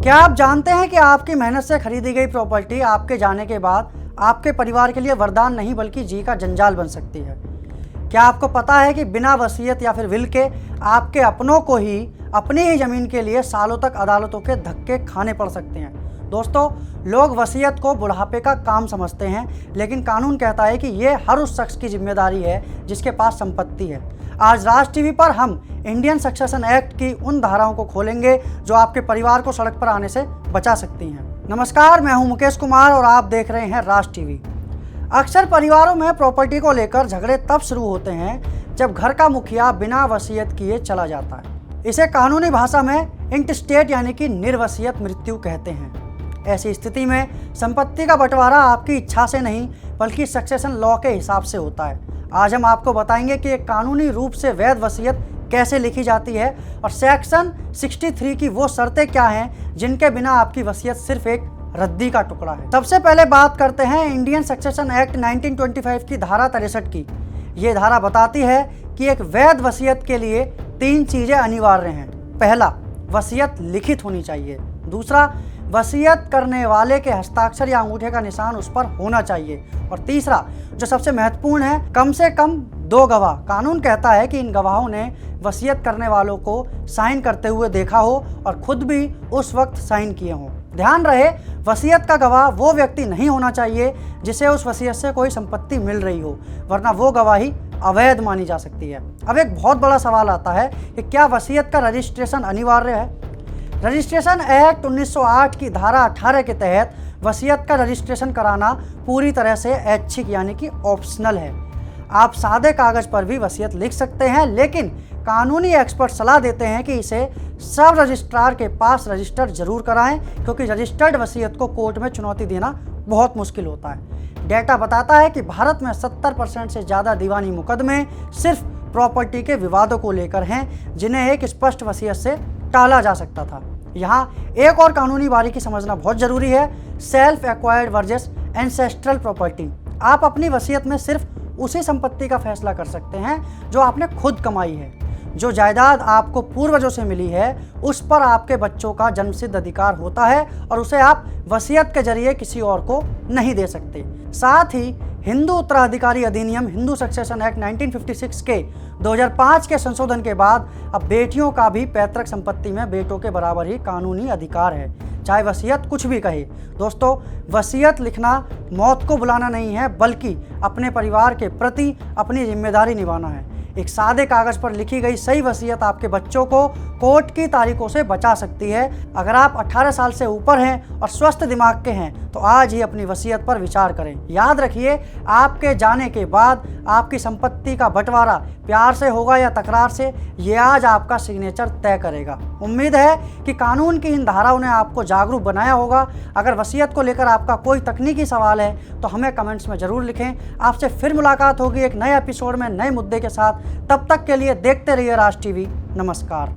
क्या आप जानते हैं कि आपकी मेहनत से खरीदी गई प्रॉपर्टी आपके जाने के बाद आपके परिवार के लिए वरदान नहीं बल्कि जी का जंजाल बन सकती है। क्या आपको पता है कि बिना वसीयत या फिर विल के आपके अपनों को ही अपनी ही ज़मीन के लिए सालों तक अदालतों के धक्के खाने पड़ सकते हैं। दोस्तों, लोग वसीयत को बुढ़ापे का काम समझते हैं, लेकिन कानून कहता है कि ये हर उस शख्स की जिम्मेदारी है जिसके पास संपत्ति है। आज राज टीवी पर हम इंडियन सक्सेशन एक्ट की उन धाराओं को खोलेंगे जो आपके परिवार को सड़क पर आने से बचा सकती हैं। नमस्कार, मैं हूं मुकेश कुमार और आप देख रहे हैं राज टीवी। अक्सर परिवारों में प्रॉपर्टी को लेकर झगड़े तब शुरू होते हैं जब घर का मुखिया बिना वसीयत किए चला जाता है। इसे कानूनी भाषा में इंटस्टेट यानी कि निर्वसीयत मृत्यु कहते हैं। ऐसी स्थिति में संपत्ति का बंटवारा आपकी इच्छा से नहीं बल्कि सक्सेशन लॉ के हिसाब से होता है। आज हम आपको बताएंगे कि एक कानूनी रूप से वैध वसीयत कैसे लिखी जाती है और सेक्शन 63 की वो शर्तें क्या हैं जिनके बिना आपकी वसीयत सिर्फ एक रद्दी का टुकड़ा है। सबसे पहले बात करते हैं इंडियन सक्सेशन एक्ट 1925 की धारा 63 की। ये धारा बताती है कि एक वैध वसीयत के लिए 3 चीज़ें अनिवार्य हैं। पहला, वसीयत लिखित होनी चाहिए। दूसरा, वसीयत करने वाले के हस्ताक्षर या अंगूठे का निशान उस पर होना चाहिए। और तीसरा, जो सबसे महत्वपूर्ण है, कम से कम 2 गवाह। कानून कहता है कि इन गवाहों ने वसीयत करने वालों को साइन करते हुए देखा हो और खुद भी उस वक्त साइन किए हों। ध्यान रहे, वसीयत का गवाह वो व्यक्ति नहीं होना चाहिए जिसे उस वसीयत से कोई संपत्ति मिल रही हो, वरना वो गवाही अवैध मानी जा सकती है। अब एक बहुत बड़ा सवाल आता है कि क्या वसीयत का रजिस्ट्रेशन अनिवार्य है? रजिस्ट्रेशन एक्ट 1908 की धारा 18 के तहत वसीयत का रजिस्ट्रेशन कराना पूरी तरह से ऐच्छिक यानी कि ऑप्शनल है। आप सादे कागज़ पर भी वसीयत लिख सकते हैं, लेकिन कानूनी एक्सपर्ट सलाह देते हैं कि इसे सब रजिस्ट्रार के पास रजिस्टर जरूर कराएं, क्योंकि रजिस्टर्ड वसीयत को कोर्ट में चुनौती देना बहुत मुश्किल होता है। डेटा बताता है कि भारत में 70% से ज़्यादा दीवानी मुकदमे सिर्फ प्रॉपर्टी के विवादों को लेकर हैं, जिन्हें एक स्पष्ट वसीयत से टाला जा सकता था। यहाँ एक और कानूनी बारीकी समझना बहुत ज़रूरी है, self acquired versus ancestral property. आप अपनी वसीयत में सिर्फ उसी संपत्ति का फैसला कर सकते हैं जो आपने खुद कमाई है। जो जायदाद आपको पूर्वजों से मिली है उस पर आपके बच्चों का जन्मसिद्ध अधिकार होता है और उसे आप वसीयत के जरिए किसी और को नहीं दे सकते। साथ ही हिंदू उत्तराधिकारी अधिनियम हिंदू सक्सेशन एक्ट 1956 के 2005 के संशोधन के बाद अब बेटियों का भी पैतृक संपत्ति में बेटों के बराबर ही कानूनी अधिकार है, चाहे वसीयत कुछ भी कहे। दोस्तों, वसीयत लिखना मौत को बुलाना नहीं है बल्कि अपने परिवार के प्रति अपनी जिम्मेदारी निभाना है। एक सादे कागज़ पर लिखी गई सही वसीयत आपके बच्चों को कोर्ट की तारीखों से बचा सकती है। अगर आप 18 साल से ऊपर हैं और स्वस्थ दिमाग के हैं तो आज ही अपनी वसीयत पर विचार करें। याद रखिए, आपके जाने के बाद आपकी संपत्ति का बंटवारा प्यार से होगा या तकरार से, ये आज आपका सिग्नेचर तय करेगा। उम्मीद है कि कानून की इन धाराओं ने आपको जागरूक बनाया होगा। अगर वसीयत को लेकर आपका कोई तकनीकी सवाल है तो हमें कमेंट्स में ज़रूर लिखें। आपसे फिर मुलाकात होगी एक नए एपिसोड में नए मुद्दे के साथ। तब तक के लिए देखते रहिए राज टीवी। नमस्कार।